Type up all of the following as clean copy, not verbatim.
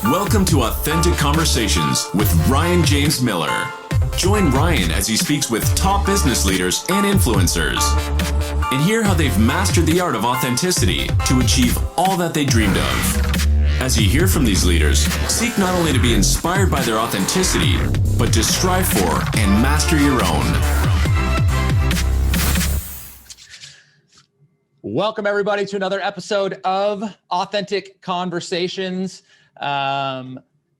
Welcome to Authentic Conversations with Ryan James Miller. Join Ryan as he speaks with top business leaders and influencers, and hear how they've mastered the art of authenticity to achieve all that they dreamed of. As you hear from these leaders, seek not only to be inspired by their authenticity, but to strive for and master your own. Welcome, everybody, to another episode of Authentic Conversations.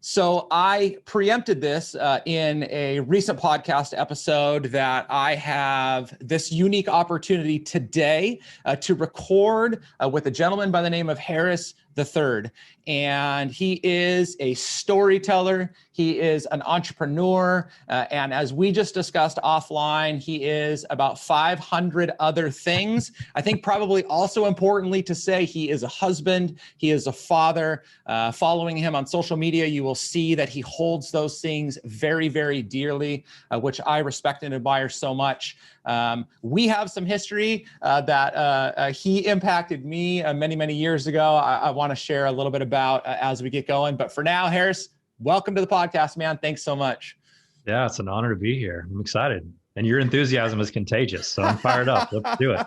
So I preempted this in a recent podcast episode that I have this unique opportunity today to record with a gentleman by the name of Harris III. And he is a storyteller. He is an entrepreneur. And as we just discussed offline, he is about 500 other things. I think probably also importantly to say he is a husband. He is a father. Following him on social media, you will see that he holds those things very, very dearly, which I respect and admire so much. We have some history that he impacted me many, many years ago. I want to share a little bit about as we get going. But for now, Harris, welcome to the podcast, man. Thanks so much. Yeah, it's an honor to be here. I'm excited. And your enthusiasm is contagious. So I'm fired up. Let's do it.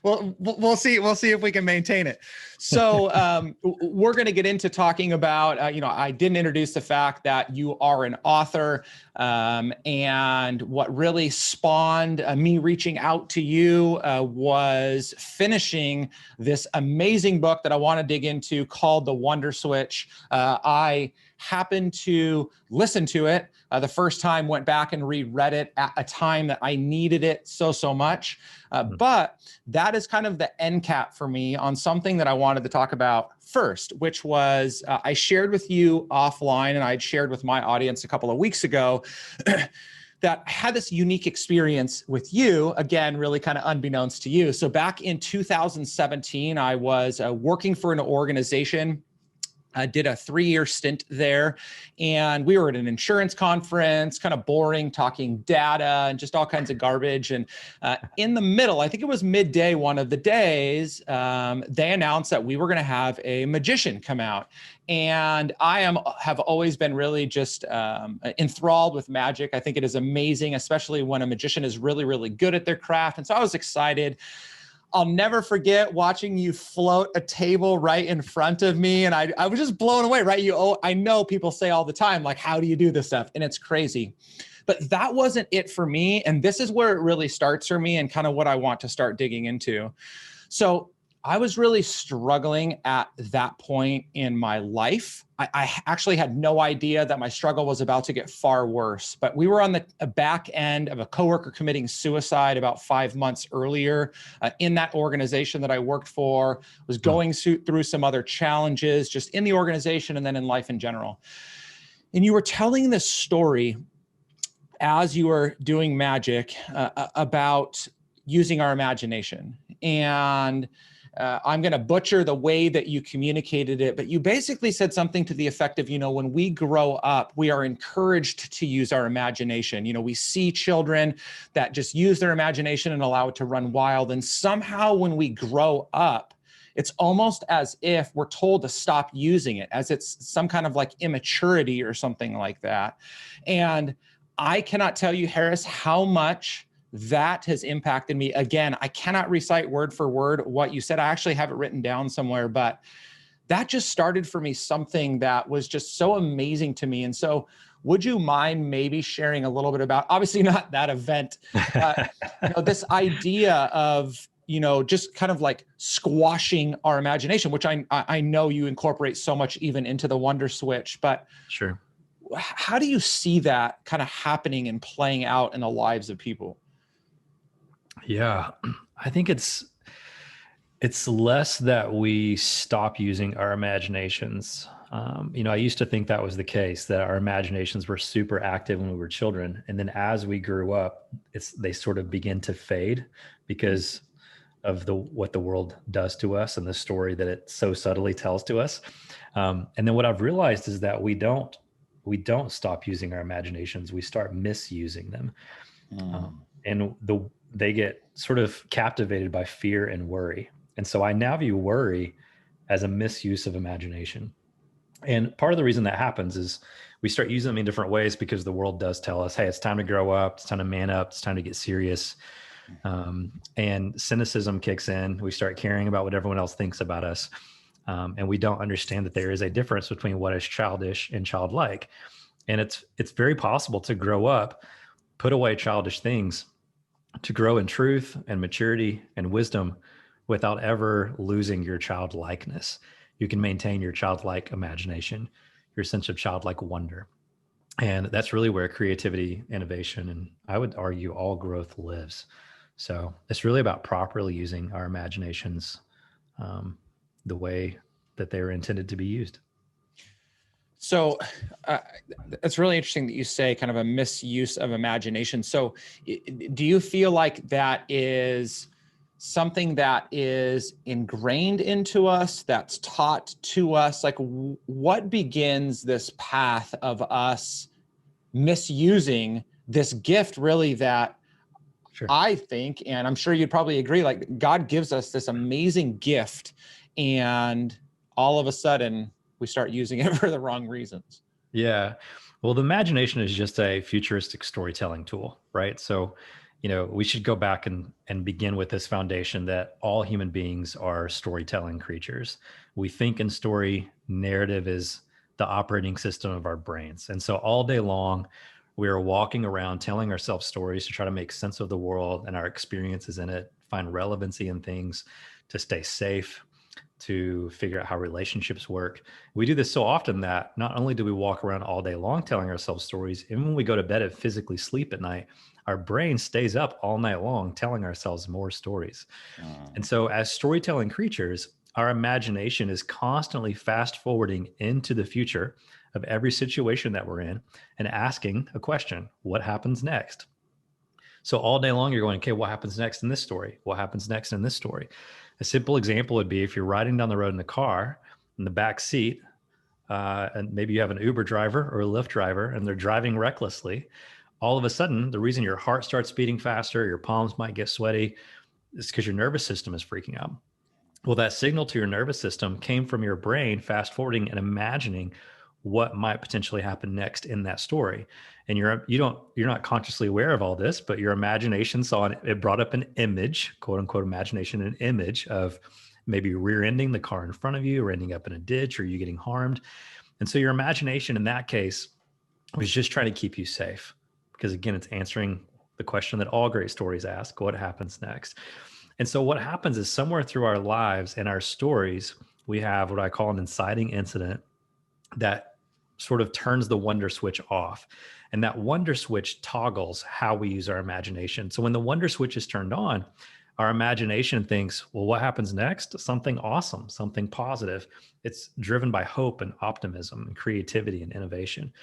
Well, we'll see if we can maintain it. So we're going to get into talking about, I didn't introduce the fact that you are an author, and what really spawned me reaching out to you was finishing this amazing book that I want to dig into called The Wonder Switch. I happened to listen to it the first time, went back and reread it at a time that I needed it so much. But that is kind of the end cap for me on something that I wanted to talk about first, which was I shared with you offline, and I'd shared with my audience a couple of weeks ago that I had this unique experience with you, again, really kind of unbeknownst to you. So back in 2017, I was working for an organization. I did a 3-year stint there, and we were at an insurance conference, kind of boring, talking data and just all kinds of garbage. And in the middle, I think it was midday one of the days, they announced that we were going to have a magician come out. And I have always been really just enthralled with magic. I think it is amazing, especially when a magician is really, really good at their craft. And so I was excited. I'll never forget watching you float a table right in front of me. And I was just blown away, right? I know people say all the time, like, how do you do this stuff? And it's crazy. But that wasn't it for me. And this is where it really starts for me and kind of what I want to start digging into. So I was really struggling at that point in my life. I actually had no idea that my struggle was about to get far worse, but we were on the back end of a coworker committing suicide about 5 months earlier in that organization that I worked for, was going through some other challenges just in the organization and then in life in general. And you were telling this story as you were doing magic about using our imagination. And I'm going to butcher the way that you communicated it, but you basically said something to the effect of, when we grow up, we are encouraged to use our imagination. We see children that just use their imagination and allow it to run wild. And somehow when we grow up, it's almost as if we're told to stop using it, as it's some kind of like immaturity or something like that. And I cannot tell you, Harris, how much that has impacted me. Again, I cannot recite word for word what you said. I actually have it written down somewhere, but that just started for me something that was just so amazing to me. And so would you mind maybe sharing a little bit about, obviously not that event, this idea of, just kind of like squashing our imagination, which I know you incorporate so much even into the Wonder Switch, but sure. How do you see that kind of happening and playing out in the lives of people? Yeah, I think it's less that we stop using our imaginations. I used to think that was the case, that our imaginations were super active when we were children. And then as we grew up, they sort of begin to fade because of what the world does to us and the story that it so subtly tells to us. And then what I've realized is that we don't stop using our imaginations. We start misusing them. And they get sort of captivated by fear and worry. And so I now view worry as a misuse of imagination. And part of the reason that happens is we start using them in different ways because the world does tell us, hey, it's time to grow up. It's time to man up. It's time to get serious. And cynicism kicks in. We start caring about what everyone else thinks about us. And we don't understand that there is a difference between what is childish and childlike. And it's very possible to grow up, put away childish things, to grow in truth and maturity and wisdom without ever losing your childlikeness. You can maintain your childlike imagination, your sense of childlike wonder. And that's really where creativity, innovation, and I would argue all growth lives. So it's really about properly using our imaginations the way that they were intended to be used. So it's really interesting that you say kind of a misuse of imagination. So do you feel like that is something that is ingrained into us, that's taught to us? Like what begins this path of us misusing this gift really that Sure. I think, and I'm sure you'd probably agree, like God gives us this amazing gift and all of a sudden we start using it for the wrong reasons. Yeah. Well, the imagination is just a futuristic storytelling tool, right? So, we should go back and begin with this foundation that all human beings are storytelling creatures. We think in story. Narrative is the operating system of our brains. And so all day long, we are walking around telling ourselves stories to try to make sense of the world and our experiences in it, find relevancy in things, to stay safe, to figure out how relationships work. We do this so often that not only do we walk around all day long telling ourselves stories, even when we go to bed and physically sleep at night, our brain stays up all night long telling ourselves more stories. And so as storytelling creatures, our imagination is constantly fast forwarding into the future of every situation that we're in and asking a question: what happens next? So all day long, you're going, okay, what happens next in this story? What happens next in this story? A simple example would be if you're riding down the road in a car in the back seat, and maybe you have an Uber driver or a Lyft driver, and they're driving recklessly. All of a sudden, the reason your heart starts beating faster, your palms might get sweaty, is because your nervous system is freaking out. Well, that signal to your nervous system came from your brain fast forwarding and imagining what might potentially happen next in that story. And you're not consciously aware of all this, but your imagination it brought up an image, quote unquote imagination, an image of maybe rear-ending the car in front of you or ending up in a ditch or you getting harmed. And so your imagination in that case was just trying to keep you safe, because again, it's answering the question that all great stories ask: what happens next? And so what happens is somewhere through our lives and our stories, we have what I call an inciting incident that sort of turns the wonder switch off. And that wonder switch toggles how we use our imagination. So when the wonder switch is turned on, our imagination thinks, well, what happens next? Something awesome, something positive. It's driven by hope and optimism and creativity and innovation.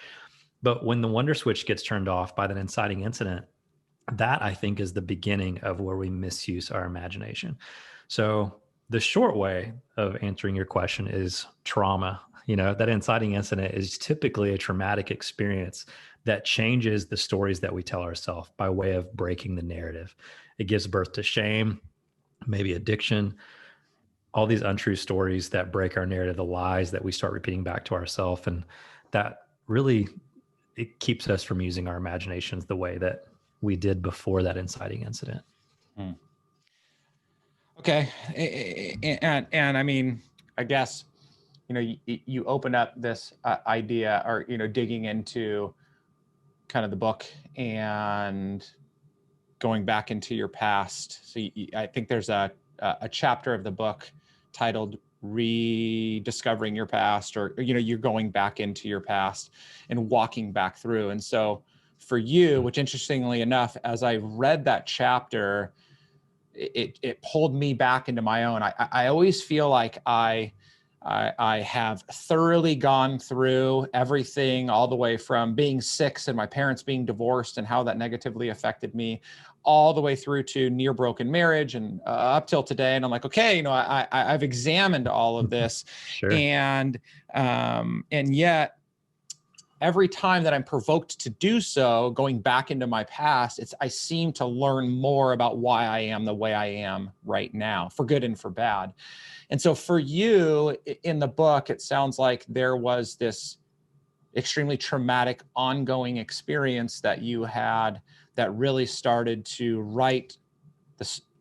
But when the wonder switch gets turned off by that inciting incident, that I think is the beginning of where we misuse our imagination. So the short way of answering your question is trauma. That inciting incident is typically a traumatic experience that changes the stories that we tell ourselves by way of breaking the narrative. It gives birth to shame, maybe addiction, all these untrue stories that break our narrative, the lies that we start repeating back to ourselves. And that really, it keeps us from using our imaginations the way that we did before that inciting incident. Okay. And I mean, I guess, you open up this idea or, digging into kind of the book and going back into your past. So I think there's a chapter of the book titled ReDiscovering Your Past, or, you're going back into your past and walking back through. And so for you, which interestingly enough, as I read that chapter, it pulled me back into my own. I always feel like I have thoroughly gone through everything, all the way from being 6 and my parents being divorced and how that negatively affected me, all the way through to near broken marriage and up till today. And I'm like, okay, I've examined all of this. Sure. And yet every time that I'm provoked to do so, going back into my past, I seem to learn more about why I am the way I am right now, for good and for bad. And so for you in the book, it sounds like there was this extremely traumatic ongoing experience that you had that really started to write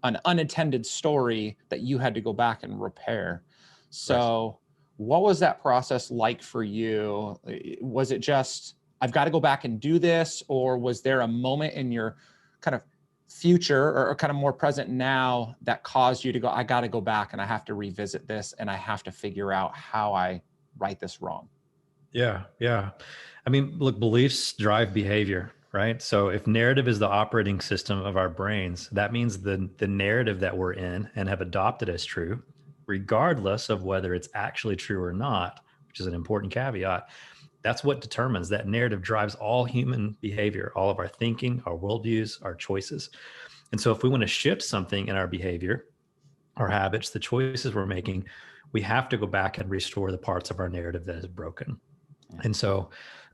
an unattended story that you had to go back and repair. So what was that process like for you? Was it just, I've got to go back and do this? Or was there a moment in your kind of future or kind of more present now that caused you to go, I got to go back and I have to revisit this and I have to figure out how I right this wrong? Yeah. Yeah. I mean, look, beliefs drive behavior, right? So if narrative is the operating system of our brains, that means the narrative that we're in and have adopted as true, regardless of whether it's actually true or not, which is an important caveat, that's what determines that narrative drives all human behavior, all of our thinking, our worldviews, our choices. And so if we want to shift something in our behavior, our habits, the choices we're making, we have to go back and restore the parts of our narrative that is broken. And so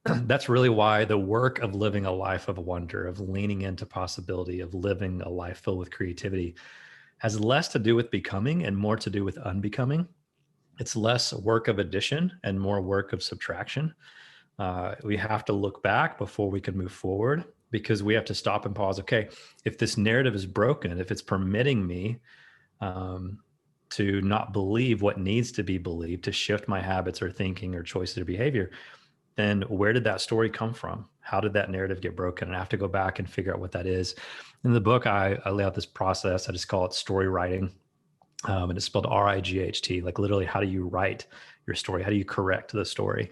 that's really why the work of living a life of wonder, of leaning into possibility, of living a life filled with creativity has less to do with becoming and more to do with unbecoming. It's less work of addition and more work of subtraction. We have to look back before we can move forward, because we have to stop and pause. Okay, if this narrative is broken, if it's permitting me to not believe what needs to be believed, to shift my habits or thinking or choices or behavior, then where did that story come from? How did that narrative get broken? And I have to go back and figure out what that is. In the book, I lay out this process. I just call it story writing. And it's spelled RIGHT, like literally, how do you write your story? How do you correct the story?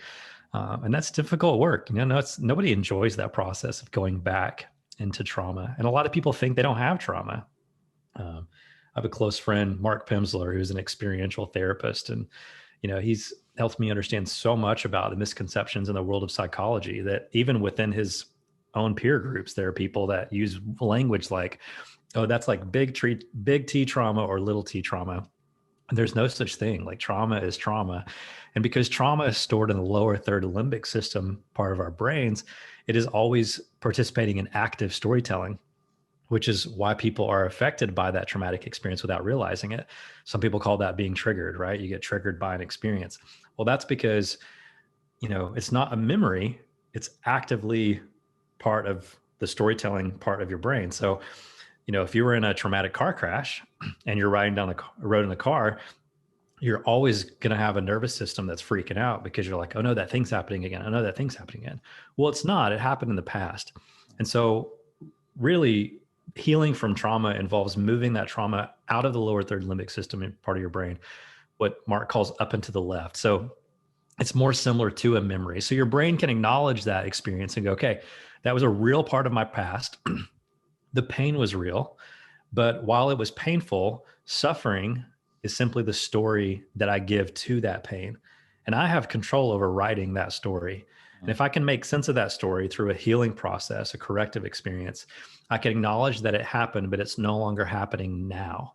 And that's difficult work. Nobody enjoys that process of going back into trauma. And a lot of people think they don't have trauma. I have a close friend, Mark Pimsler, who's an experiential therapist. And, he's helped me understand so much about the misconceptions in the world of psychology that even within his own peer groups, there are people that use language like, oh, that's like big T trauma or little t trauma. And there's no such thing. Like, trauma is trauma. And because trauma is stored in the lower third limbic system part of our brains, it is always participating in active storytelling, which is why people are affected by that traumatic experience without realizing it. Some people call that being triggered, right? You get triggered by an experience. Well, that's because, it's not a memory. It's actively part of the storytelling part of your brain. So, if you were in a traumatic car crash and you're riding down the road in the car, you're always going to have a nervous system that's freaking out because you're like, oh no, that thing's happening again. Oh no, that thing's happening again. Well, it's not. It happened in the past. And so really, healing from trauma involves moving that trauma out of the lower third limbic system in part of your brain, what Mark calls up and to the left. So it's more similar to a memory. So your brain can acknowledge that experience and go, okay, that was a real part of my past. The pain was real, but while it was painful, suffering is simply the story that I give to that pain. And I have control over writing that story. And if I can make sense of that story through a healing process, a corrective experience, I can acknowledge that it happened, but it's no longer happening now.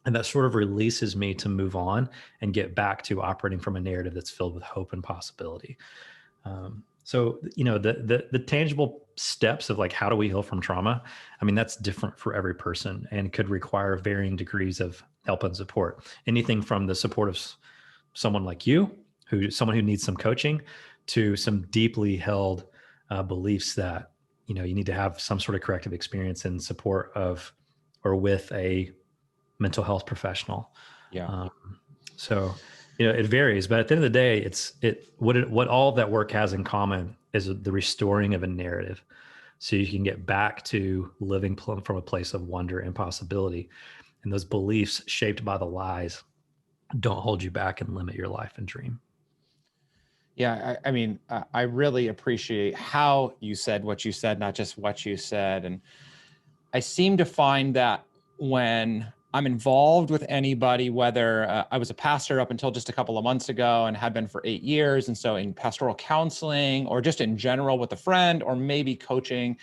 And that sort of releases me to move on and get back to operating from a narrative that's filled with hope and possibility. So, the tangible steps of like, how do we heal from trauma? I mean, that's different for every person and could require varying degrees of help and support. Anything from the support of someone like you, someone who needs some coaching, to some deeply held beliefs that, you need to have some sort of corrective experience in support of or with a mental health professional. Yeah. So, it varies, but at the end of the day, what all of that work has in common is the restoring of a narrative. So you can get back to living from a place of wonder and possibility. And those beliefs shaped by the lies don't hold you back and limit your life and dream. Yeah, I mean, I really appreciate how you said what you said, not just what you said. And I seem to find that when I'm involved with anybody, whether I was a pastor up until just a couple of months ago and had been for 8 years. And so in pastoral counseling or just in general with a friend or maybe coaching,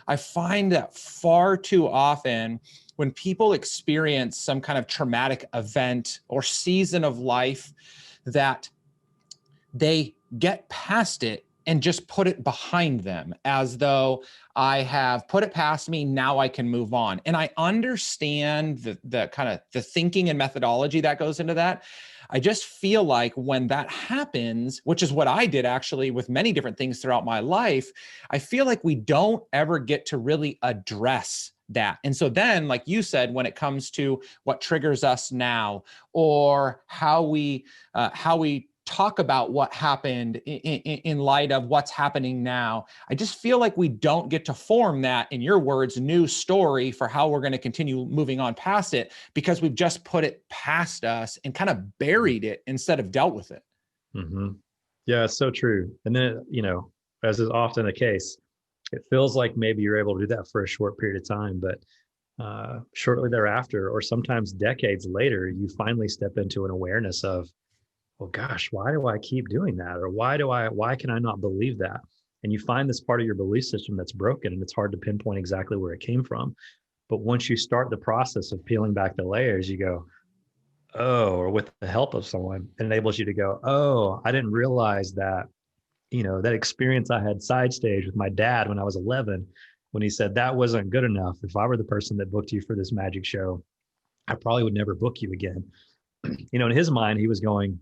I find that far too often when people experience some kind of traumatic event or season of life, that they get past it and just put it behind them as though I have put it past me. Now I can move on. And I understand the kind of the thinking and methodology that goes into that. I just feel like when that happens, which is what I did actually with many different things throughout my life, I feel like we don't ever get to really address that. And so then, like you said, when it comes to what triggers us now, or how we talk about what happened in light of what's happening now, I just feel like we don't get to form that, in your words, new story for how we're going to continue moving on past it, because we've just put it past us and kind of buried it instead of dealt with it. Mm-hmm. Yeah, it's so true. And then, as is often the case, it feels like maybe you're able to do that for a short period of time, but shortly thereafter, or sometimes decades later, you finally step into an awareness of, well, gosh, why do I keep doing that? Or why can I not believe that? And you find this part of your belief system that's broken, and it's hard to pinpoint exactly where it came from. But once you start the process of peeling back the layers, you go, oh, or with the help of someone, it enables you to go, oh, I didn't realize that, that experience I had side stage with my dad when I was 11, when he said that wasn't good enough. If I were the person that booked you for this magic show, I probably would never book you again. In his mind, he was going,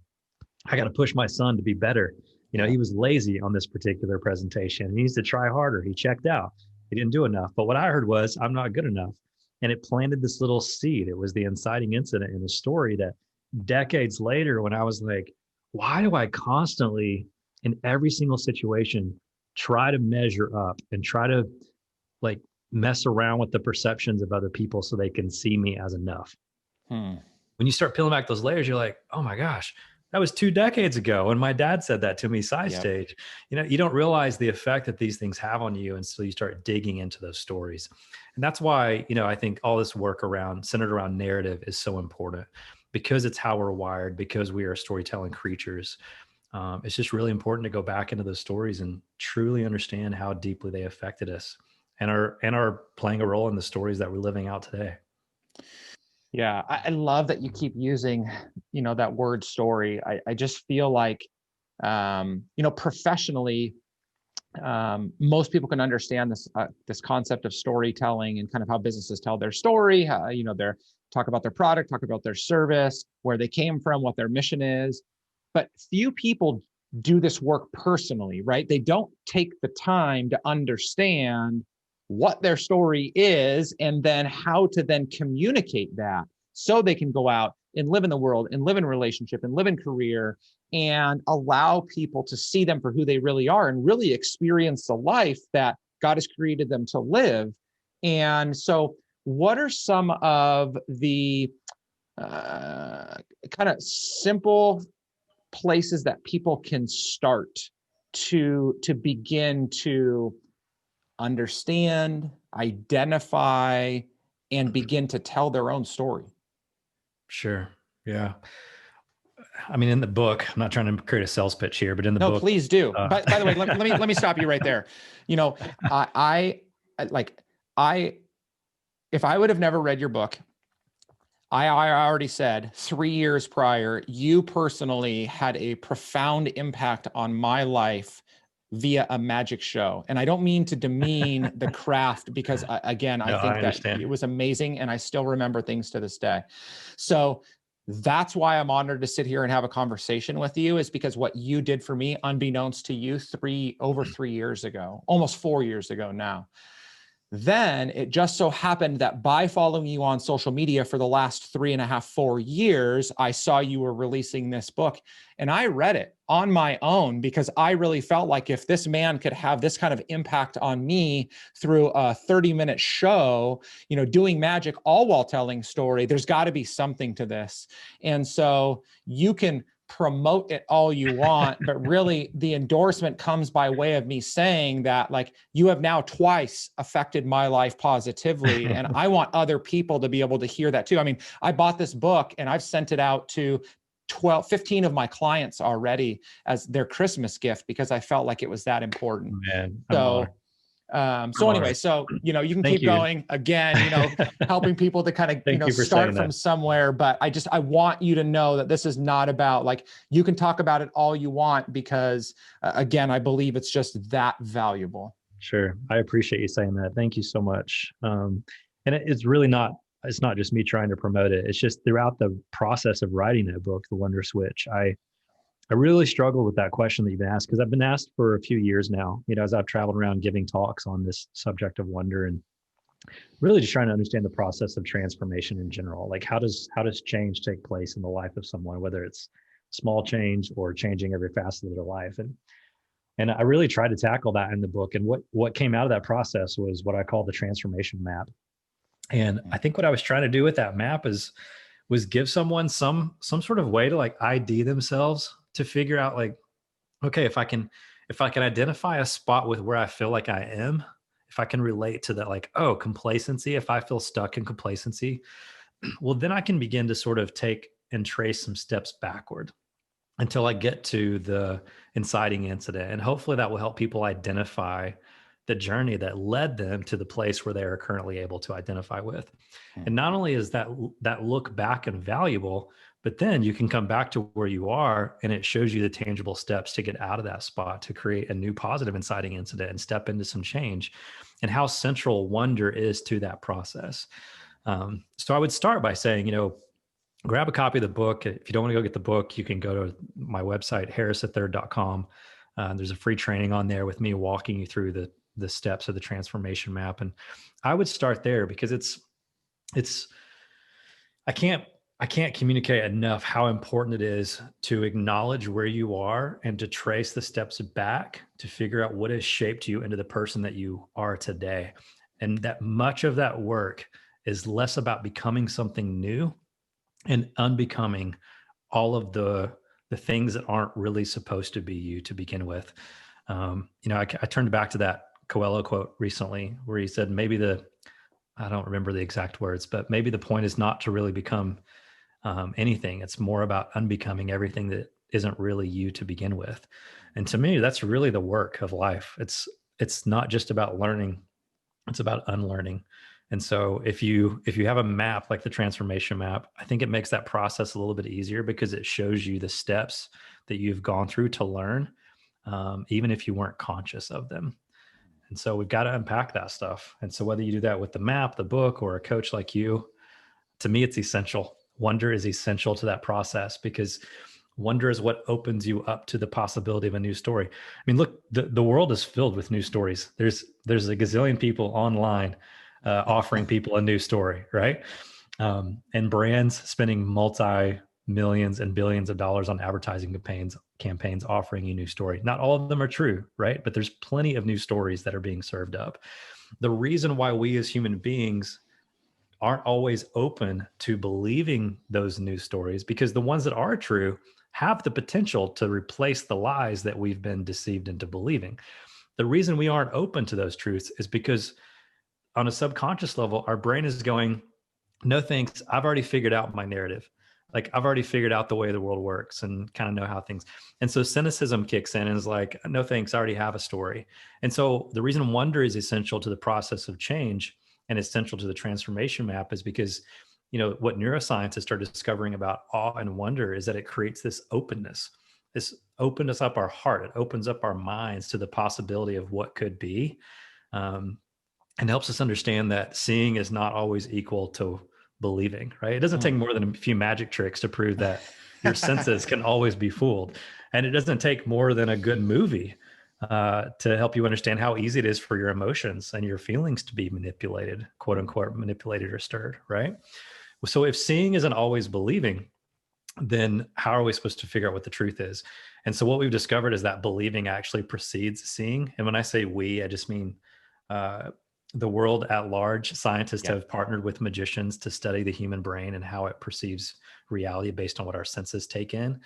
I got to push my son to be better. He was lazy on this particular presentation. He needs to try harder. He checked out. He didn't do enough. But what I heard was, I'm not good enough. And it planted this little seed. It was the inciting incident in the story that decades later, when I was like, why do I constantly, in every single situation, try to measure up and try to like mess around with the perceptions of other people so they can see me as enough? When you start peeling back those layers, you're like, oh my gosh, that was 2 decades ago. And my dad said that to me side stage. You don't realize the effect that these things have on you until you start digging into those stories. And that's why, I think all this work centered around narrative is so important, because it's how we're wired, because we are storytelling creatures. It's just really important to go back into those stories and truly understand how deeply they affected us and are playing a role in the stories that we're living out today. Yeah, I love that you keep using, that word story. I just feel like, professionally, most people can understand this concept of storytelling and kind of how businesses tell their story. They're talk about their product, talk about their service, where they came from, what their mission is. But few people do this work personally, right? They don't take the time to understand what their story is and then how to then communicate that so they can go out and live in the world and live in relationship and live in career and allow people to see them for who they really are and really experience the life that God has created them to live. And so what are some of the kind of simple places that people can start to begin to understand, identify, and begin to tell their own story? Sure. Yeah. I mean, in the book, I'm not trying to create a sales pitch here, but in the book. No, please do. By the way, let me stop you right there. If I would have never read your book, I already said 3 years prior, you personally had a profound impact on my life via a magic show. And I don't mean to demean the craft, because I think that it was amazing. And I still remember things to this day. So that's why I'm honored to sit here and have a conversation with you, is because what you did for me, unbeknownst to you, over 3 years ago, almost 4 years ago now. Then it just so happened that by following you on social media for the last 3.5, 4 years, I saw you were releasing this book, and I read it on my own because I really felt like if this man could have this kind of impact on me through a 30-minute show, doing magic, all while telling story, there's got to be something to this. And so you can promote it all you want, but really the endorsement comes by way of me saying that, like, you have now twice affected my life positively. And I want other people to be able to hear that too. I mean, I bought this book and I've sent it out to 15 of my clients already as their Christmas gift because I felt like it was that important. Man, so So anyway, so, you know, you can Thank keep you. going again, you know, helping people to kind of, Thank you for start saying from that. somewhere. But I want you to know that this is not about, like, you can talk about it all you want, because again, I believe it's just that valuable. Sure. I appreciate you saying that. Thank you so much. And it's really not, it's not just me trying to promote it. It's just throughout the process of writing that book, The Wonder Switch, I really struggled with that question that you've been asked, because I've been asked for a few years now, you know, as I've traveled around giving talks on this subject of wonder, and really just trying to understand the process of transformation in general. Like how does change take place in the life of someone, whether it's small change or changing every facet of their life. And I really tried to tackle that in the book. And what came out of that process was what I call the transformation map. And I think what I was trying to do with that map was give someone some sort of way to like ID themselves, to figure out like, okay, if I can identify a spot with where I feel like I am, if I can relate to that, like, oh, complacency, if I feel stuck in complacency, well, then I can begin to sort of take and trace some steps backward until I get to the inciting incident. And hopefully that will help people identify the journey that led them to the place where they are currently able to identify with. And not only is that look back invaluable, but then you can come back to where you are, and it shows you the tangible steps to get out of that spot, to create a new positive inciting incident and step into some change, and how central wonder is to that process. So I would start by saying, you know, grab a copy of the book. If you don't want to go get the book, you can go to my website, harrisithird.com. There's a free training on there with me walking you through the steps of the transformation map. And I would start there, because I can't communicate enough how important it is to acknowledge where you are and to trace the steps back to figure out what has shaped you into the person that you are today. And that much of that work is less about becoming something new and unbecoming all of the things that aren't really supposed to be you to begin with. You know, I turned back to that Coelho quote recently, where he said, I don't remember the exact words, but maybe the point is not to really become anything. It's more about unbecoming everything that isn't really you to begin with. And to me, that's really the work of life. It's not just about learning, it's about unlearning. And so if you have a map like the transformation map, I think it makes that process a little bit easier, because it shows you the steps that you've gone through to learn, even if you weren't conscious of them. And so we've got to unpack that stuff. And so whether you do that with the map, the book, or a coach like you, to me, it's essential. Wonder is essential to that process, because wonder is what opens you up to the possibility of a new story. I mean, look, the world is filled with new stories. There's a gazillion people online offering people a new story, right? And brands spending multi-millions and billions of dollars on advertising campaigns offering you new story. Not all of them are true, right? But there's plenty of new stories that are being served up. The reason why we as human beings aren't always open to believing those news stories, because the ones that are true have the potential to replace the lies that we've been deceived into believing. The reason we aren't open to those truths is because on a subconscious level, our brain is going, no thanks, I've already figured out my narrative. Like, I've already figured out the way the world works and kind of know how things. And so cynicism kicks in and is like, no thanks, I already have a story. And so the reason wonder is essential to the process of change and essential to the transformation map is because, you know, what neuroscientists are discovering about awe and wonder is that it creates this openness. This opens up our heart. It opens up our minds to the possibility of what could be, and helps us understand that seeing is not always equal to believing, right? It doesn't take more than a few magic tricks to prove that your senses can always be fooled. And it doesn't take more than a good movie to help you understand how easy it is for your emotions and your feelings to be manipulated, quote unquote, manipulated or stirred, right? So if seeing isn't always believing, then how are we supposed to figure out what the truth is? And so what we've discovered is that believing actually precedes seeing. And when I say we, I just mean the world at large. Scientists have partnered with magicians to study the human brain and how it perceives reality based on what our senses take in.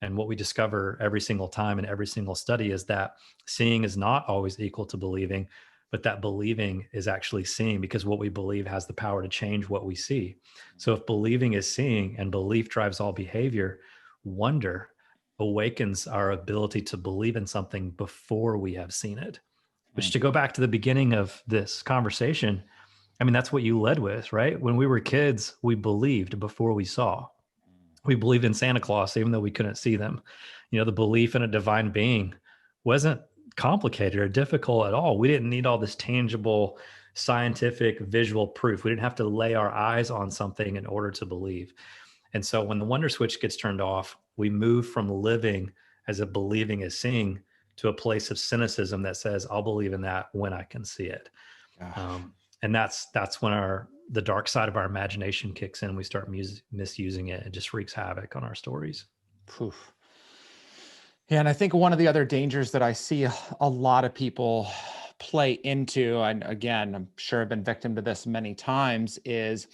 And what we discover every single time in every single study is that seeing is not always equal to believing, but that believing is actually seeing, because what we believe has the power to change what we see. So if believing is seeing and belief drives all behavior, wonder awakens our ability to believe in something before we have seen it. Which, to go back to the beginning of this conversation, I mean, that's what you led with, right? When we were kids, we believed before we saw. We believed in Santa Claus, even though we couldn't see them. You know, the belief in a divine being wasn't complicated or difficult at all. We didn't need all this tangible, scientific, visual proof. We didn't have to lay our eyes on something in order to believe. And so when the wonder switch gets turned off, we move from living as a believing as seeing to a place of cynicism that says, I'll believe in that when I can see it. And that's when the dark side of our imagination kicks in. We start misusing it. It just wreaks havoc on our stories. Poof. Yeah, and I think one of the other dangers that I see a lot of people play into, and again, I'm sure I've been victim to this many times, is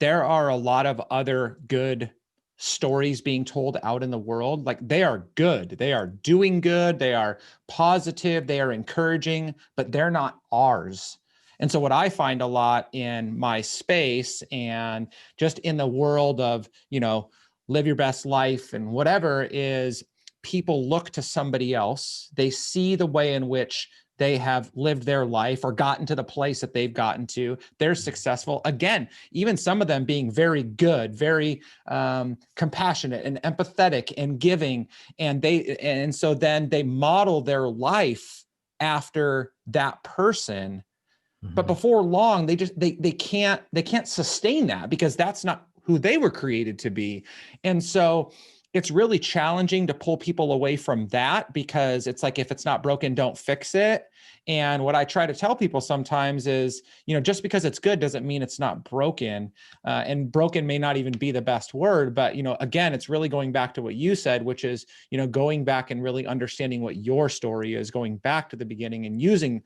there are a lot of other good stories being told out in the world. Like, they are good, they are doing good, they are positive, they are encouraging, but they're not ours. And so what I find a lot in my space and just in the world of, you know, live your best life and whatever, is people look to somebody else. They see the way in which they have lived their life or gotten to the place that they've gotten to. They're successful. Again, even some of them being very good, very compassionate and empathetic and giving. And so then they model their life after that person. But before long, they can't sustain that, because that's not who they were created to be. And so it's really challenging to pull people away from that, because it's like, if it's not broken, don't fix it. And what I try to tell people sometimes is, you know, just because it's good doesn't mean it's not broken. And broken may not even be the best word, but, you know, again, it's really going back to what you said, which is, you know, going back and really understanding what your story is, going back to the beginning and using,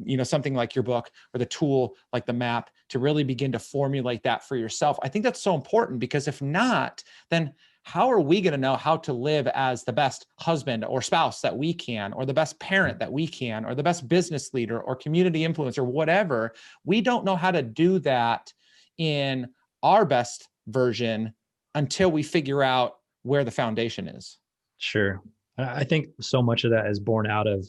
you know, something like your book or the tool like the map to really begin to formulate that for yourself. I think that's so important, because if not, then how are we going to know how to live as the best husband or spouse that we can, or the best parent that we can, or the best business leader or community influencer, whatever? We don't know how to do that in our best version until we figure out where the foundation is. Sure. I think so much of that is born out of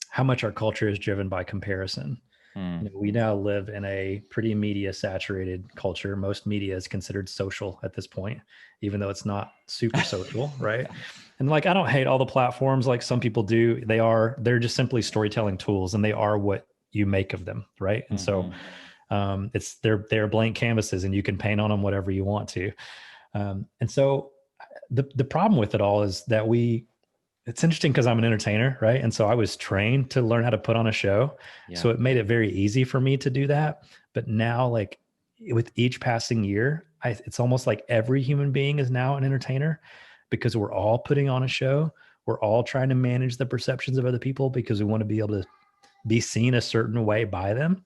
how much our culture is driven by comparison. You know, we now live in a pretty media saturated culture. Most media is considered social at this point, even though it's not super social, right? And like, I don't hate all the platforms like some people do. They're just simply storytelling tools, and they are what you make of them, right? And so they're blank canvases, and you can paint on them whatever you want to. And so the problem with it all is that it's interesting because I'm an entertainer, right? And so I was trained to learn how to put on a show. Yeah. So it made it very easy for me to do that. But now, like, with each passing year, it's almost like every human being is now an entertainer, because we're all putting on a show. We're all trying to manage the perceptions of other people because we want to be able to be seen a certain way by them.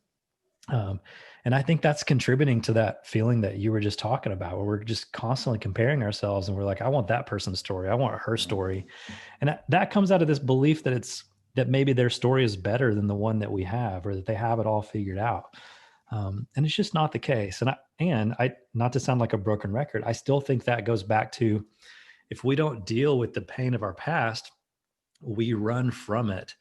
And I think that's contributing to that feeling that you were just talking about, where we're just constantly comparing ourselves, and we're like, I want that person's story. I want her story. And that comes out of this belief that maybe their story is better than the one that we have, or that they have it all figured out. And it's just not the case. And I, not to sound like a broken record, I still think that goes back to, if we don't deal with the pain of our past, we run from it.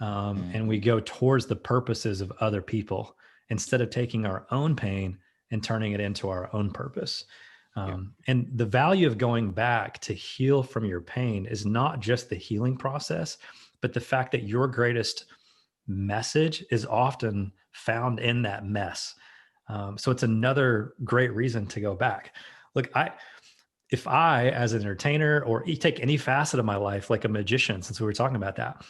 And we go towards the purposes of other people, instead of taking our own pain and turning it into our own purpose. And the value of going back to heal from your pain is not just the healing process, but the fact that your greatest message is often found in that mess. So it's another great reason to go back. Look, if I, as an entertainer, or you take any facet of my life, like a magician, since we were talking about that,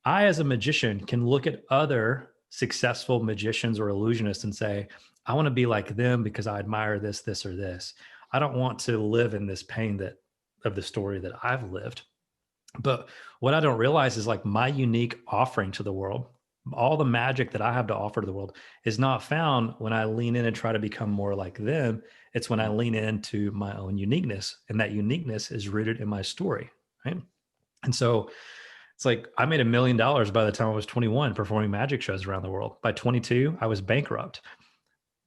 I, as a magician, can look at other successful magicians or illusionists and say, I want to be like them because I admire this, this, or this. I don't want to live in this pain of the story that I've lived. But what I don't realize is, like, my unique offering to the world, all the magic that I have to offer to the world, is not found when I lean in and try to become more like them. It's when I lean into my own uniqueness, and that uniqueness is rooted in my story, right? And so it's like, I made $1 million by the time I was 21 performing magic shows around the world. By 22, I was bankrupt.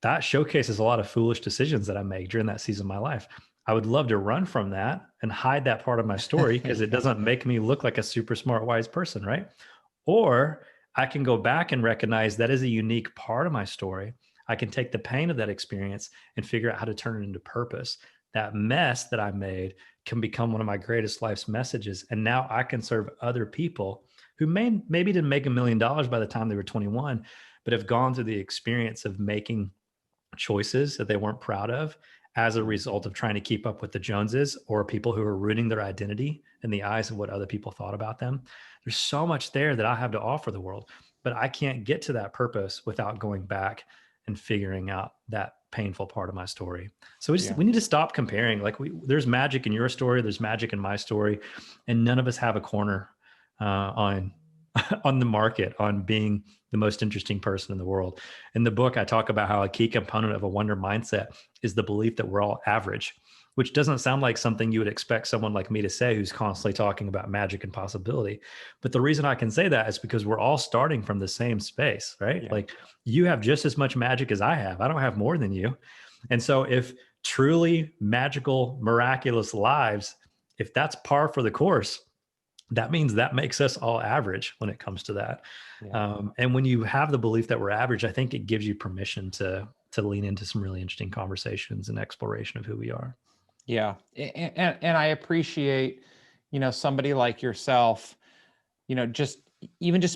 That showcases a lot of foolish decisions that I made during that season of my life. I would love to run from that and hide that part of my story, because it doesn't make me look like a super smart, wise person, right? Or I can go back and recognize that is a unique part of my story. I can take the pain of that experience and figure out how to turn it into purpose. That mess that I made can become one of my greatest life's messages. And now I can serve other people who maybe didn't make $1 million by the time they were 21, but have gone through the experience of making choices that they weren't proud of as a result of trying to keep up with the Joneses, or people who are rooting their identity in the eyes of what other people thought about them. There's so much there that I have to offer the world, but I can't get to that purpose without going back and figuring out that painful part of my story. So we need to stop comparing. Like there's magic in your story, there's magic in my story, and none of us have a corner on on the market on being the most interesting person in the world. In the book, I talk about how a key component of a wonder mindset is the belief that we're all average, which doesn't sound like something you would expect someone like me to say, who's constantly talking about magic and possibility. But the reason I can say that is because we're all starting from the same space, right? Yeah. Like you have just as much magic as I have. I don't have more than you. And so if truly magical, miraculous lives, if that's par for the course, that means that makes us all average when it comes to that. Yeah. And when you have the belief that we're average, I think it gives you permission to lean into some really interesting conversations and exploration of who we are. Yeah. And I appreciate, somebody like yourself, just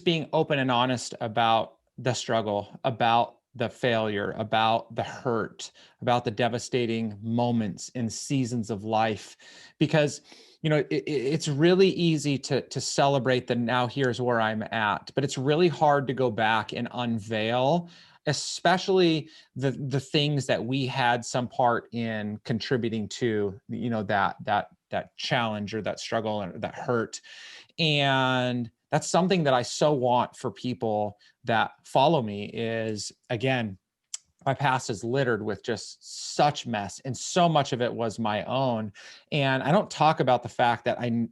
being open and honest about the struggle, about the failure, about the hurt, about the devastating moments and seasons of life, because it's really easy to celebrate the now here's where I'm at, but it's really hard to go back and unveil, especially the things that we had some part in contributing to, that challenge or that struggle or that hurt. And that's something that I so want for people that follow me is, again, my past is littered with just such mess, and so much of it was my own. And I don't talk about the fact that I,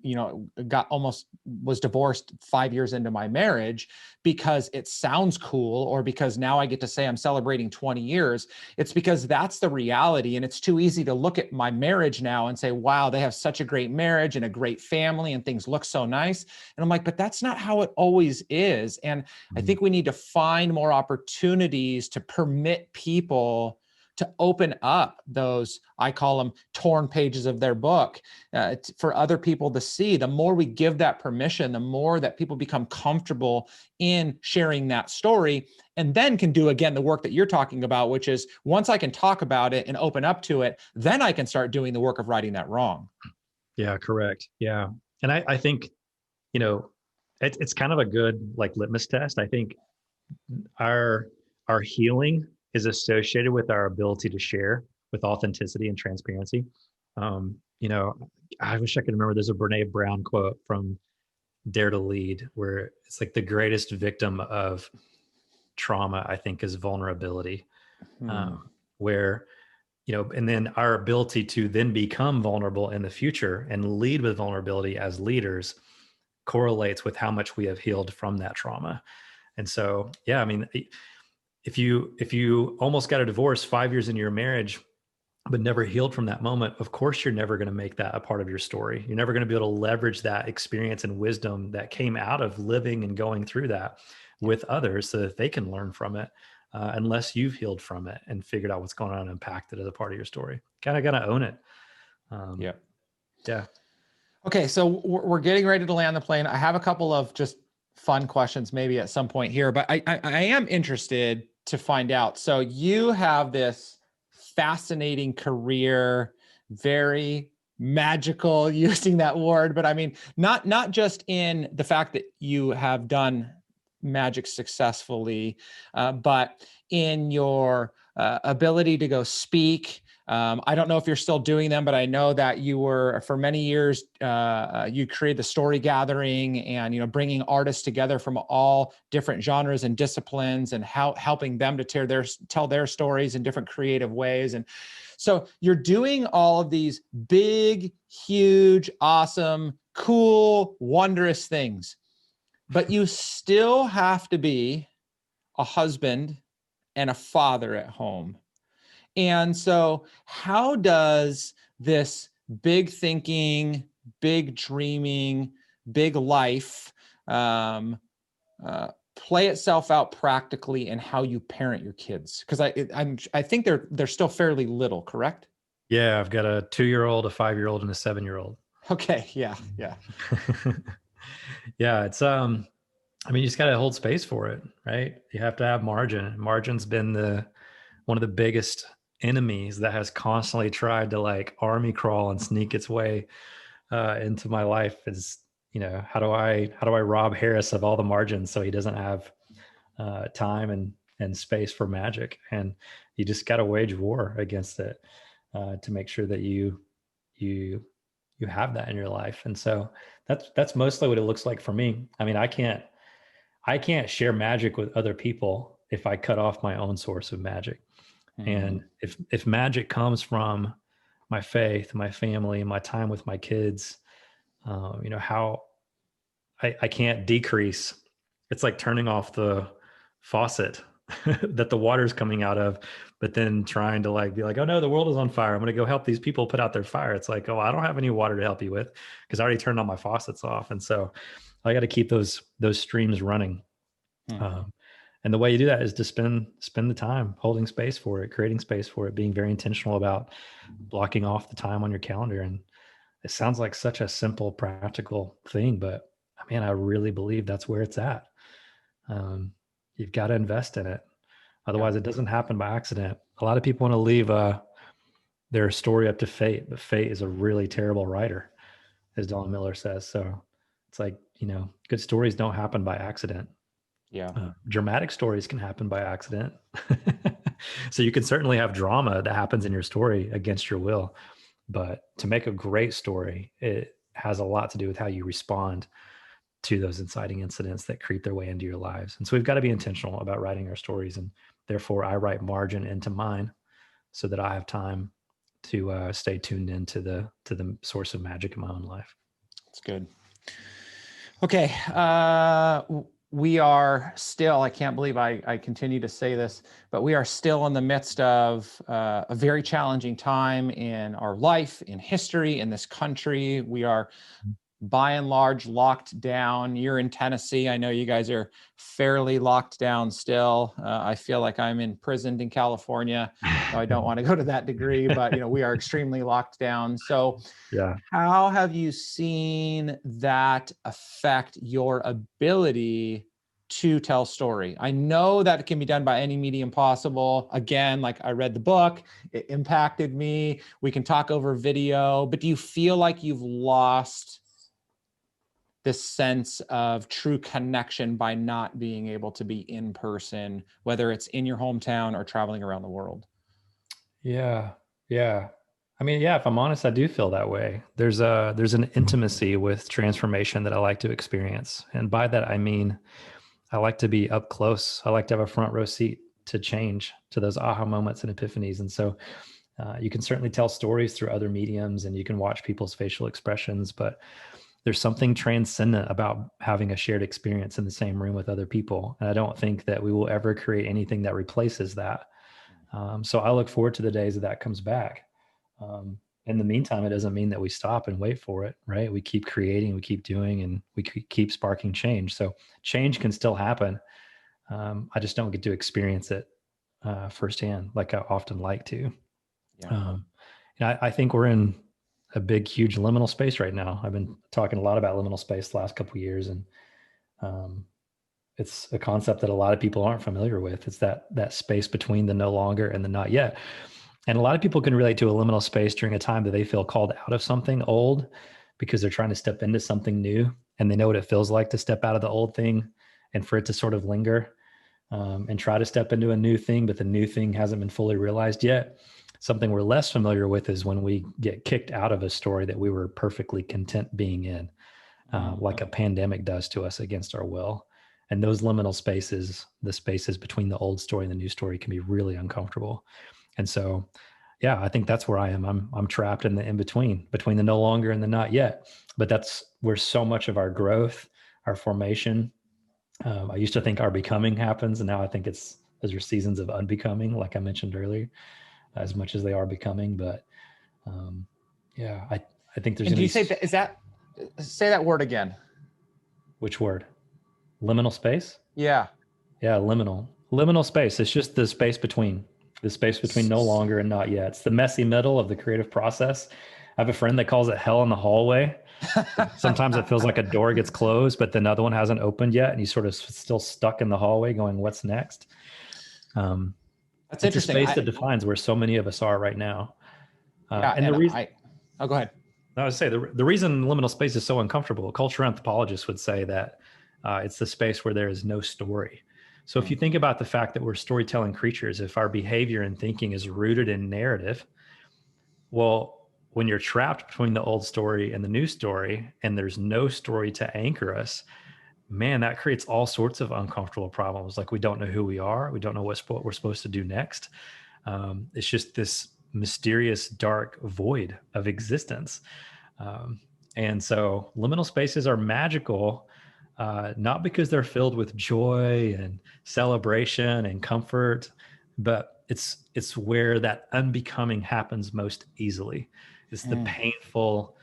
was divorced 5 years into my marriage because it sounds cool, or because now I get to say I'm celebrating 20 years. It's because that's the reality. And it's too easy to look at my marriage now and say, wow, they have such a great marriage and a great family and things look so nice. And I'm like, but that's not how it always is. And I think we need to find more opportunities to permit people to open up those, I call them torn pages of their book, for other people to see. The more we give that permission, the more that people become comfortable in sharing that story, and then can do, again, the work that you're talking about, which is once I can talk about it and open up to it, then I can start doing the work of righting that wrong. Yeah, correct. Yeah. And I think, it's kind of a good like litmus test. I think our healing is associated with our ability to share with authenticity and transparency. I wish I could remember, there's a Brene Brown quote from Dare to Lead, where it's like the greatest victim of trauma, I think, is vulnerability. Where, and then our ability to then become vulnerable in the future and lead with vulnerability as leaders correlates with how much we have healed from that trauma. And so, yeah, I mean, if you almost got a divorce 5 years into your marriage, but never healed from that moment, of course, you're never going to make that a part of your story. You're never going to be able to leverage that experience and wisdom that came out of living and going through that with others so that they can learn from it, unless you've healed from it and figured out what's going on and impacted it as a part of your story. Kind of got to own it. Yeah. Okay, so we're getting ready to land the plane. I have a couple of just fun questions maybe at some point here, but I am interested to find out. So you have this fascinating career, very magical, using that word, but I mean, not just in the fact that you have done magic successfully, but in your ability to go speak. I don't know if you're still doing them, but I know that you were, for many years, you created the Story Gathering, and bringing artists together from all different genres and disciplines, and helping them to tell their stories in different creative ways. And so you're doing all of these big, huge, awesome, cool, wondrous things, but you still have to be a husband and a father at home. And so how does this big thinking, big dreaming, big life play itself out practically in how you parent your kids? Because I think they're still fairly little, correct? Yeah, I've got a 2-year-old, a 5-year-old, and a 7-year-old. Okay, yeah. Yeah, it's I mean, you just got to hold space for it, right? You have to have margin. Margin's been one of the biggest enemies that has constantly tried to like army crawl and sneak its way into my life. Is, how do I rob Harris of all the margins so he doesn't have time and space for magic? And you just got to wage war against it to make sure that you have that in your life. And so that's mostly what it looks like for me. I mean, I can't share magic with other people if I cut off my own source of magic. Mm-hmm. And if magic comes from my faith, my family, my time with my kids, how I can't decrease. It's like turning off the faucet that the water's coming out of, but then trying to like be like, oh no, the world is on fire. I'm going to go help these people put out their fire. It's like, oh, I don't have any water to help you with because I already turned all my faucets off. And so I got to keep those streams running. Mm-hmm. And the way you do that is to spend the time holding space for it, creating space for it, being very intentional about blocking off the time on your calendar. And it sounds like such a simple, practical thing, but man, I really believe that's where it's at. You've got to invest in it. Otherwise, it doesn't happen by accident. A lot of people want to leave their story up to fate, but fate is a really terrible writer, as Don Miller says. So it's like, good stories don't happen by accident. Yeah. Dramatic stories can happen by accident. So you can certainly have drama that happens in your story against your will. But to make a great story, it has a lot to do with how you respond to those inciting incidents that creep their way into your lives. And so we've got to be intentional about writing our stories. And therefore, I write margin into mine so that I have time to stay tuned into the source of magic in my own life. That's good. Okay. We are still, I can't believe I continue to say this, but we are still in the midst of a very challenging time in our life, in history, in this country. We are by and large locked down. You're in Tennessee. I know you guys are fairly locked down still. I feel like I'm imprisoned in California. So I don't want to go to that degree, but we are extremely locked down. So yeah, how have you seen that affect your ability to tell story? I know that it can be done by any medium possible. Again, like I read the book, it impacted me. We can talk over video, but do you feel like you've lost this sense of true connection by not being able to be in person, whether it's in your hometown or traveling around the world? Yeah. I mean, if I'm honest, I do feel that way. There's an intimacy with transformation that I like to experience. And by that, I mean, I like to be up close. I like to have a front row seat to change, to those aha moments and epiphanies. And so you can certainly tell stories through other mediums and you can watch people's facial expressions, but there's something transcendent about having a shared experience in the same room with other people. And I don't think that we will ever create anything that replaces that. So I look forward to the days that comes back. In the meantime, it doesn't mean that we stop and wait for it, right? We keep creating, we keep doing, and we keep sparking change. So change can still happen. I just don't get to experience it firsthand like I often like to. Yeah. I think we're in a big, huge liminal space right now. I've been talking a lot about liminal space the last couple of years, and it's a concept that a lot of people aren't familiar with. It's that space between the no longer and the not yet. And a lot of people can relate to a liminal space during a time that they feel called out of something old because they're trying to step into something new, and they know what it feels like to step out of the old thing and for it to sort of linger and try to step into a new thing, but the new thing hasn't been fully realized yet. Something we're less familiar with is when we get kicked out of a story that we were perfectly content being in, like a pandemic does to us against our will. And those liminal spaces, the spaces between the old story and the new story, can be really uncomfortable. And so, I think that's where I am. I'm trapped in the in-between, between the no longer and the not yet. But that's where so much of our growth, our formation, I used to think our becoming happens. And now I think those are seasons of unbecoming, like I mentioned earlier, as much as they are becoming. But I think there's. And do you say that, say that word again? Which word? Liminal space? Yeah. Yeah, liminal space. It's just the space between no longer and not yet. It's the messy middle of the creative process. I have a friend that calls it hell in the hallway. Sometimes it feels like a door gets closed, but the another one hasn't opened yet, and you sort of still stuck in the hallway going, what's next? That's It's a interesting. space that defines where so many of us are right now. Yeah. And the reason, Oh, go ahead. I would say the reason liminal space is so uncomfortable, cultural anthropologists would say that it's the space where there is no story. So if you think about the fact that we're storytelling creatures, if our behavior and thinking is rooted in narrative, well, when you're trapped between the old story and the new story, and there's no story to anchor us, man, that creates all sorts of uncomfortable problems. Like we don't know who we are. We don't know what we're supposed to do next. It's just this mysterious, dark void of existence. And so liminal spaces are magical, not because they're filled with joy and celebration and comfort, but it's where that unbecoming happens most easily. It's the painful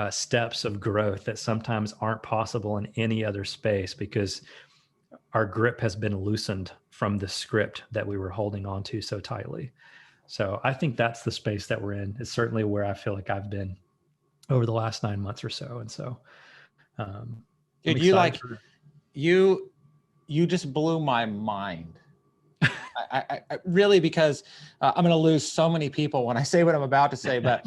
steps of growth that sometimes aren't possible in any other space because our grip has been loosened from the script that we were holding on to so tightly. So I think that's the space that we're in. It's certainly where I feel like I've been over the last 9 months or so. And so, Dude, you just blew my mind. I really, because I'm going to lose so many people when I say what I'm about to say, but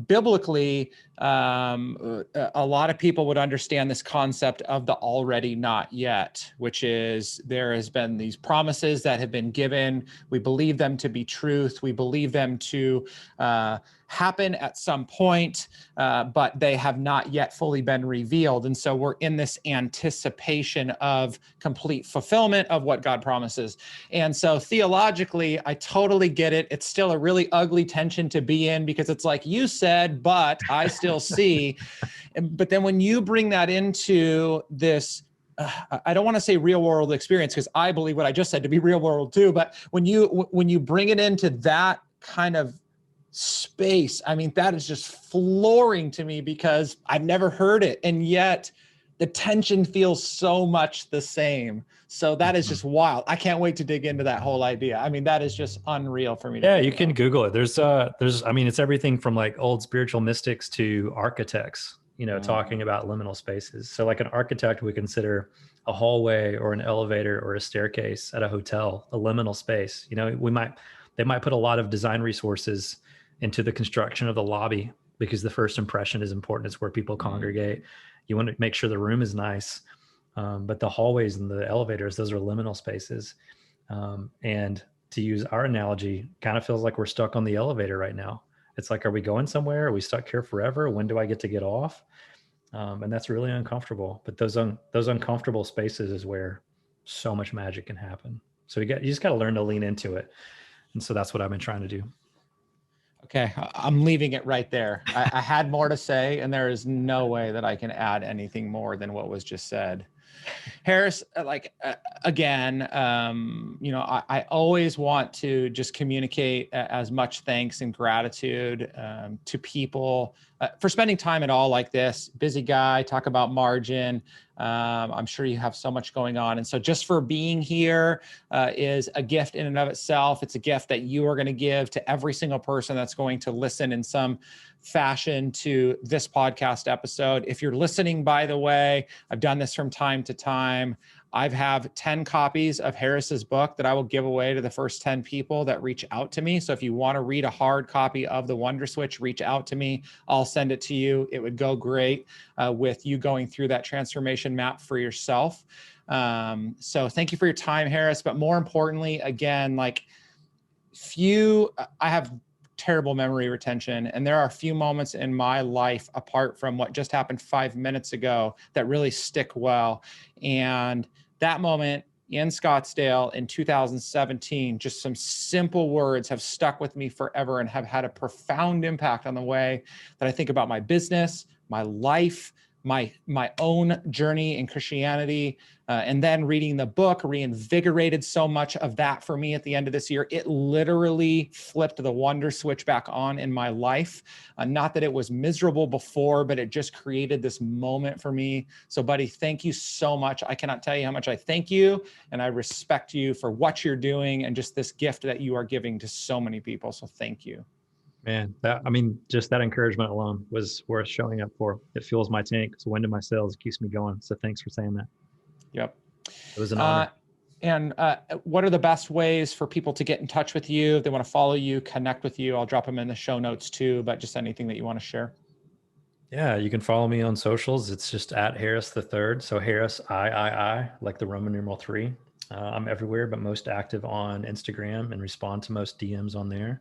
biblically, a lot of people would understand this concept of the already not yet, which is there has been these promises that have been given. We believe them to be truth. We believe them to happen at some point, but they have not yet fully been revealed. And so we're in this anticipation of complete fulfillment of what God promises. And so theologically, I totally get it. It's still a really ugly tension to be in because it's like you said, but I still see. But then when you bring that into this, I don't want to say real world experience because I believe what I just said to be real world too. But when you bring it into that kind of space, I mean, that is just flooring to me because I've never heard it. And yet the tension feels so much the same. So that is just wild. I can't wait to dig into that whole idea. I mean, that is just unreal for me. Yeah, you can Google it. There's, I mean, it's everything from like old spiritual mystics to architects, talking about liminal spaces. So like an architect would consider a hallway or an elevator or a staircase at a hotel a liminal space. They might put a lot of design resources into the construction of the lobby because the first impression is important. It's where people congregate. You want to make sure the room is nice. But the hallways and the elevators, those are liminal spaces. And to use our analogy, kind of feels like we're stuck on the elevator right now. It's like, are we going somewhere? Are we stuck here forever? When do I get to get off? And that's really uncomfortable. But those uncomfortable spaces is where so much magic can happen. So you just got to learn to lean into it. And so that's what I've been trying to do. Okay, I'm leaving it right there. I had more to say, and there is no way that I can add anything more than what was just said. Harris, again, I always want to just communicate as much thanks and gratitude to people for spending time at all like this. Busy guy, talk about margin. I'm sure you have so much going on. And so just for being here is a gift in and of itself. It's a gift that you are going to give to every single person that's going to listen in some fashion to this podcast episode. If you're listening, by the way, I've done this from time to time. I have 10 copies of Harris's book that I will give away to the first 10 people that reach out to me. So if you want to read a hard copy of The Wonder Switch, reach out to me. I'll send it to you. It would go great with you going through that transformation map for yourself. So thank you for your time, Harris. But more importantly, again, I have terrible memory retention. And there are a few moments in my life apart from what just happened 5 minutes ago that really stick well. And that moment in Scottsdale in 2017, just some simple words have stuck with me forever and have had a profound impact on the way that I think about my business, my life, my own journey in Christianity, and then reading the book reinvigorated so much of that for me at the end of this year. It literally flipped the wonder switch back on in my life. Not that it was miserable before, but it just created this moment for me. So buddy, thank you so much. I cannot tell you how much I thank you, and I respect you for what you're doing and just this gift that you are giving to so many people. So thank you. Man, just that encouragement alone was worth showing up for. It fuels my tank. It's a wind in my sails. It keeps me going. So thanks for saying that. Yep. It was an honor. And what are the best ways for people to get in touch with you? If they want to follow you, connect with you, I'll drop them in the show notes too, but just anything that you want to share. Yeah, you can follow me on socials. It's just at Harris the Third. So Harris, I, like the Roman numeral 3. I'm everywhere, but most active on Instagram and respond to most DMs on there.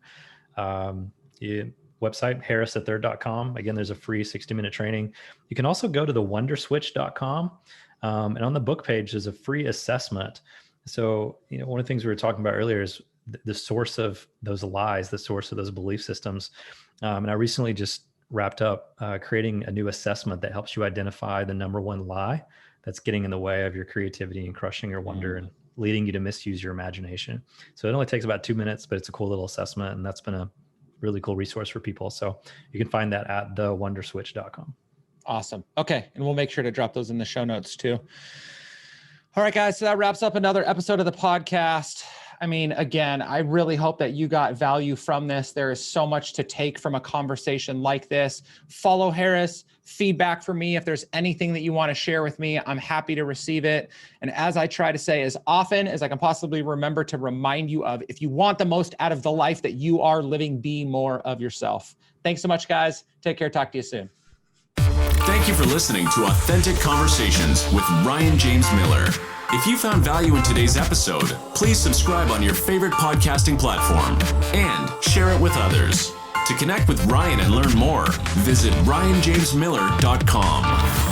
Website, harristhethird.com. Again, there's a free 60-minute training. You can also go to the wonderswitch.com. And on the book page, there's a free assessment. So, one of the things we were talking about earlier is the source of those lies, the source of those belief systems. And I recently just wrapped up creating a new assessment that helps you identify the number one lie that's getting in the way of your creativity and crushing your wonder and leading you to misuse your imagination. So it only takes about 2 minutes, but it's a cool little assessment. And that's been a really cool resource for people. So you can find that at thewonderswitch.com. Awesome. Okay. And we'll make sure to drop those in the show notes too. All right, guys. So that wraps up another episode of the podcast. I mean, again, I really hope that you got value from this. There is so much to take from a conversation like this. Follow Harris, feedback from me. If there's anything that you want to share with me, I'm happy to receive it. And as I try to say as often as I can possibly remember to remind you of, if you want the most out of the life that you are living, be more of yourself. Thanks so much, guys. Take care. Talk to you soon. Thank you for listening to Authentic Conversations with Ryan James Miller. If you found value in today's episode, please subscribe on your favorite podcasting platform and share it with others. To connect with Ryan and learn more, visit ryanjamesmiller.com.